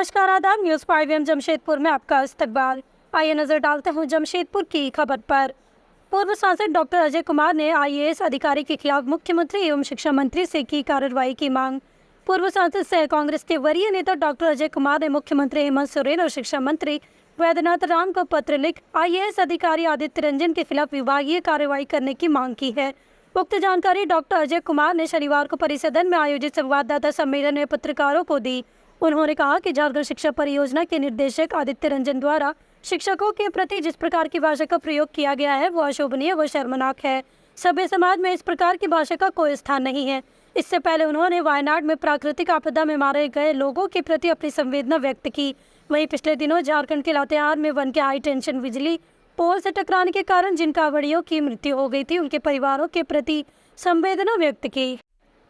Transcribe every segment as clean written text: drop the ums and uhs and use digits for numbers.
नमस्कार, आदाब। न्यूज़ 5 जमशेदपुर में आपका इस्तकबाल। आइए नजर डालते हैं जमशेदपुर की खबर पर। पूर्व सांसद डॉक्टर अजय कुमार ने IAS अधिकारी के खिलाफ मुख्यमंत्री एवं शिक्षा मंत्री से की कार्रवाई की मांग। पूर्व सांसद सह कांग्रेस के वरीय नेता डॉक्टर अजय कुमार ने मुख्यमंत्री हेमंत सोरेन और शिक्षा मंत्री वैद्यनाथ राम को पत्र लिख IAS अधिकारी आदित्य रंजन के खिलाफ विभागीय कार्रवाई करने की मांग की है। उक्त जानकारी डॉक्टर अजय कुमार ने शनिवार को परिसदन में आयोजित संवाददाता सम्मेलन में पत्रकारों को दी। उन्होंने कहा कि झारखंड शिक्षा परियोजना के निर्देशक आदित्य रंजन द्वारा शिक्षकों के प्रति जिस प्रकार की भाषा का प्रयोग किया गया है वो अशोभनीय व शर्मनाक है। सभ्य समाज में इस प्रकार की भाषा का कोई स्थान नहीं है। इससे पहले उन्होंने वायनाड में प्राकृतिक आपदा में मारे गए लोगों के प्रति अपनी संवेदना व्यक्त की। वहीं पिछले दिनों झारखंड के लातेहार में वन के हाई टेंशन बिजली पोल से टकराने के कारण जिन कांवड़ियों की मृत्यु हो गई थी उनके परिवारों के प्रति संवेदना व्यक्त की।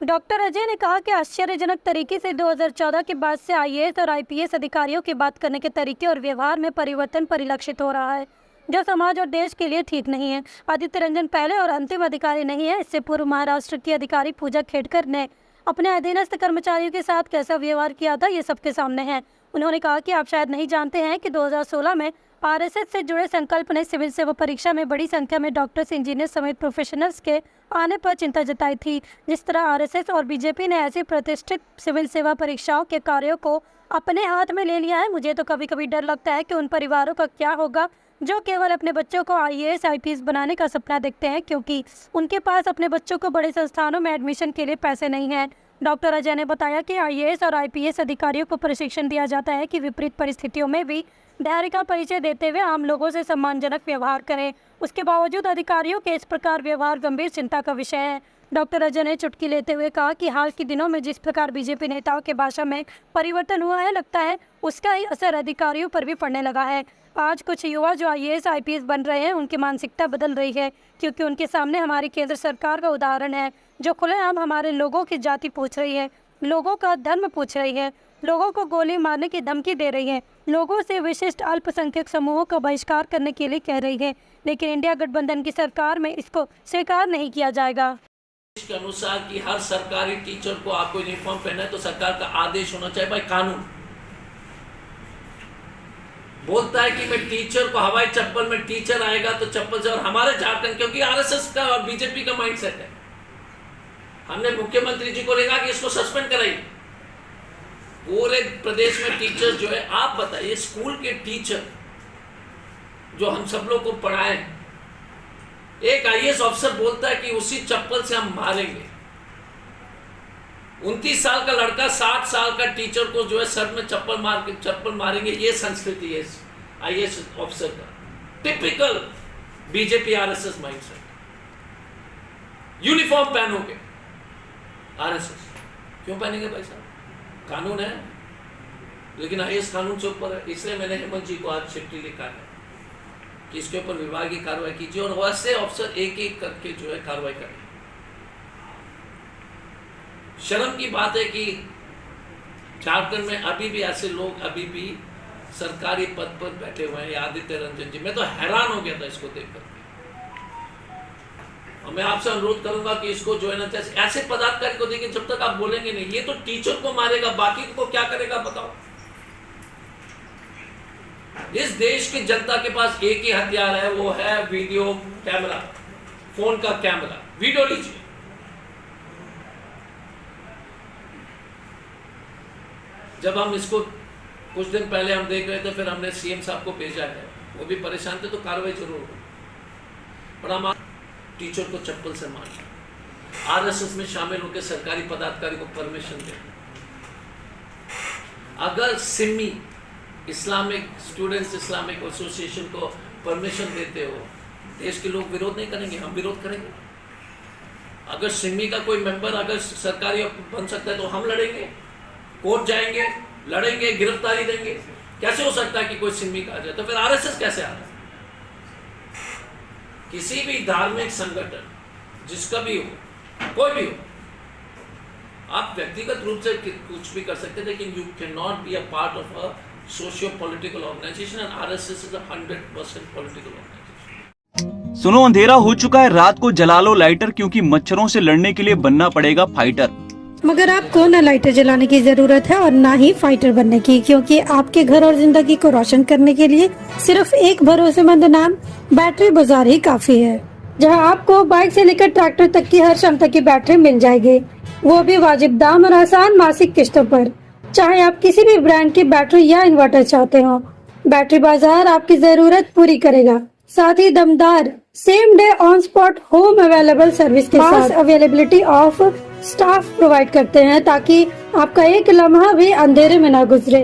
डॉक्टर अजय ने कहा कि आश्चर्यजनक तरीके से 2014 के बाद से IAS और IPS अधिकारियों की बात करने के तरीके और व्यवहार में परिवर्तन परिलक्षित हो रहा है, जो समाज और देश के लिए ठीक नहीं है। आदित्य रंजन पहले और अंतिम अधिकारी नहीं है। इससे पूर्व महाराष्ट्र की अधिकारी पूजा खेड़कर ने अपने अधीनस्थ कर्मचारियों के साथ कैसा व्यवहार किया था, ये सबके सामने है। उन्होंने कहा कि आप शायद नहीं जानते हैं कि 2016 में RSS से जुड़े संकल्प ने सिविल सेवा परीक्षा में बड़ी संख्या में डॉक्टर्स, इंजीनियर समेत प्रोफेशनल्स के आने पर चिंता जताई थी। जिस तरह RSS और BJP ने ऐसी प्रतिष्ठित सिविल सेवा परीक्षाओं के कार्यों को अपने हाथ में ले लिया है, मुझे तो कभी कभी डर लगता है कि उन परिवारों का क्या होगा जो केवल अपने बच्चों को IAS IPS बनाने का सपना देखते हैं, क्योंकि उनके पास अपने बच्चों को बड़े संस्थानों में एडमिशन के लिए पैसे नहीं हैं। डॉक्टर अजय ने बताया कि IAS और IPS अधिकारियों को प्रशिक्षण दिया जाता है कि विपरीत परिस्थितियों में भी धैर्य का परिचय देते हुए आम लोगों से सम्मानजनक व्यवहार करें। उसके बावजूद अधिकारियों के इस प्रकार व्यवहार गंभीर चिंता का विषय है। डॉक्टर अजय ने चुटकी लेते हुए कहा कि हाल के दिनों में जिस प्रकार BJP नेताओं के भाषा में परिवर्तन हुआ है, लगता है उसका ही असर अधिकारियों पर भी पड़ने लगा है। आज कुछ युवा जो IAS IPS बन रहे हैं, उनकी मानसिकता बदल रही है, क्योंकि उनके सामने हमारी केंद्र सरकार का उदाहरण है जो खुलेआम हमारे लोगों की जाति पूछ रही है, लोगों का धर्म पूछ रही है, लोगों को गोली मारने की धमकी दे रही है, लोगों से विशिष्ट अल्पसंख्यक समूहों का बहिष्कार करने के लिए कह रही है। लेकिन इंडिया गठबंधन की सरकार में इसको स्वीकार नहीं किया जाएगा। के अनुसार कि हर सरकारी टीचर को आपको यूनिफॉर्म पहना है तो सरकार का आदेश होना चाहिए, भाई कानून बोलता है कि मैं टीचर को हवाई चप्पल में टीचर आएगा तो चप्पल से। और हमारे झारखंड, क्योंकि RSS का और BJP का माइंडसेट है, हमने मुख्यमंत्री जी को लिखा कि इसको सस्पेंड कराइए। पूरे प्रदेश में टीचर जो है, आप बताइए स्कूल के टीचर जो हम सब लोग को पढ़ाए, एक IAS ऑफिसर बोलता है कि उसी चप्पल से हम मारेंगे। 29 साल का लड़का 60 साल का टीचर को जो है सर में चप्पल मारेंगे। ये संस्कृति है IAS ऑफिसर का, typical BJP RSS mindset. Uniform पहनोगे, RSS क्यों पहनेंगे भाई साहब? कानून है, लेकिन IAS कानून से ऊपर है। इसलिए मैंने हेमंत जी को आज चिट्ठी लिखा है कि इसके ऊपर विभागीय कार्रवाई कीजिए और वैसे अफसर एक एक करके जो है कार्रवाई करें। शर्म की बात है कि झारखंड में अभी भी ऐसे लोग अभी भी सरकारी पद पर बैठे हुए हैं। आदित्य रंजन जी, मैं तो हैरान हो गया था इसको देखकर। और मैं आपसे अनुरोध करूंगा कि इसको जो है ना, ऐसे पदाधिकारी को देखिए, जब तक आप बोलेंगे नहीं, ये तो टीचर को मारेगा, बाकी को क्या करेगा बताओ? इस देश की जनता के पास एक ही हथियार है, वो है वीडियो कैमरा, फोन का कैमरा। वीडियो लीजिए। जब हम इसको कुछ दिन पहले हम देख रहे थे, फिर हमने CM साहब को भेजा है, वो भी परेशान थे, तो कार्रवाई जरूर हो। पर हम टीचर को चप्पल से मारना, RSS में शामिल होकर सरकारी पदाधिकारी को परमिशन देना। अगर Simi Islamic students Islamic association को परमिशन देते हो, देश के लोग विरोध नहीं करेंगे, हम विरोध करेंगे। अगर सिमी का कोई मेंबर अगर सरकारी बन सकता है तो हम लड़ेंगे, कोर्ट जाएंगे, लड़ेंगे, गिरफ्तारी देंगे। कैसे हो सकता है कि कोई सिमी का आ जाए? तो फिर RSS कैसे आ रहा है? किसी भी धार्मिक संगठन जिसका भी हो, कोई भी हो, आप व्यक्तिगत रूप से कुछ भी कर सकते हैं, लेकिन you can not be a part of a socio political organisation, and RSS is a 100% political organisation. सुनो, अंधेरा हो चुका है, रात को जला लो लाइटर, क्योंकि मच्छरों से लड़ने के लिए बनना पड़ेगा फाइटर। मगर आपको न लाइटर जलाने की जरूरत है और ना ही फाइटर बनने की, क्योंकि आपके घर और जिंदगी को रोशन करने के लिए सिर्फ एक भरोसेमंद नाम बैटरी बाजार ही काफी है, जहां आपको बाइक से लेकर ट्रैक्टर तक की हर क्षमता की बैटरी मिल जाएगी, वो भी वाजिब दाम और आसान मासिक किस्तों पर। चाहे आप किसी भी ब्रांड की बैटरी या इन्वर्टर चाहते हो, बैटरी बाजार आपकी जरूरत पूरी करेगा। साथ ही दमदार same day on spot home available service के साथ अवेलेबिलिटी ऑफ स्टाफ प्रोवाइड करते हैं, ताकि आपका एक लम्हा भी अंधेरे में ना गुजरे।